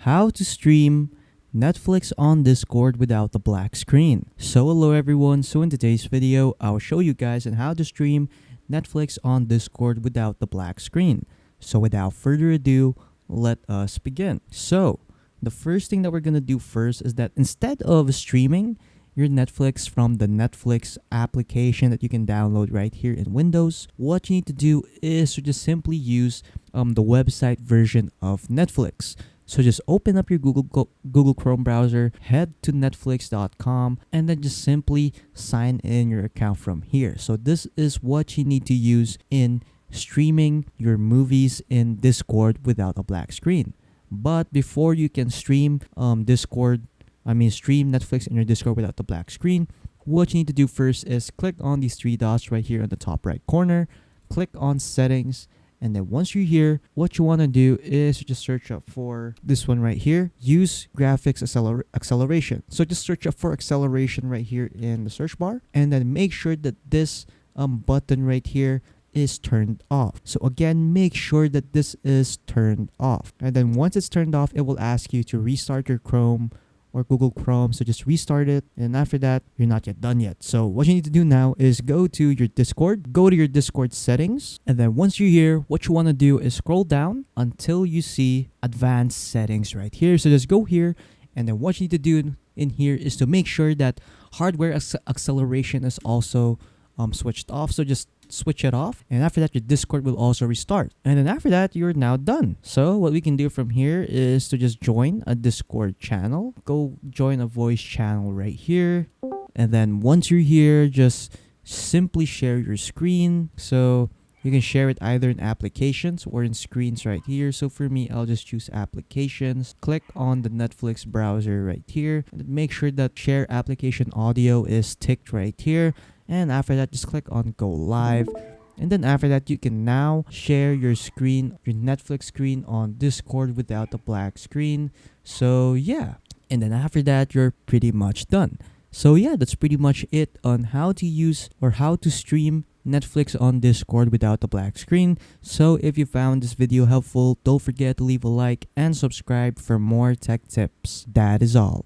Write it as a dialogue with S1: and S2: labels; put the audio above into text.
S1: how to stream Netflix on Discord without the black screen. So hello everyone, so in today's video, I'll show you guys on how to stream Netflix on Discord without the black screen. So without further ado, let us begin. So the first thing that we're gonna do first is that instead of streaming your Netflix from the Netflix application that you can download right here in Windows, what you need to do is to just simply use the website version of Netflix. So just open up your Google Chrome browser, head to netflix.com, and then just simply sign in your account from here. So this is what you need to use in streaming your movies in Discord without a black screen. But before you can stream stream Netflix in your Discord without the black screen, what you need to do first is click on these three dots right here in the top right corner, click on settings, and then once you're here, what you want to do is just search up for this one right here, use graphics acceleration. So just search up for acceleration right here in the search bar, and then make sure that this button right here is turned off. So again, make sure that this is turned off. And then once it's turned off, it will ask you to restart your Chrome or Google Chrome. So just restart it. And after that, you're not yet done yet. So what you need to do now is go to your Discord, go to your Discord settings. And then once you're here, what you want to do is scroll down until you see advanced settings right here. So just go here. And then what you need to do in here is to make sure that hardware acceleration is also switched off. So just switch it off, and after that your Discord will also restart, and then after that you're now done. So what we can do from here is to just join a Discord channel. Go join a voice channel right here, and then once you're here, just simply share your screen. So you can share it either in applications or in screens right here. So for me, I'll just choose applications. Click on the Netflix browser right here, and make sure that share application audio is ticked right here. And after that, just click on go live. And then after that, you can now share your screen, your Netflix screen on Discord without the black screen. So yeah. And then after that, you're pretty much done. So yeah, that's pretty much it on how to use or how to stream Netflix on Discord without the black screen. So if you found this video helpful, don't forget to leave a like and subscribe for more tech tips. That is all.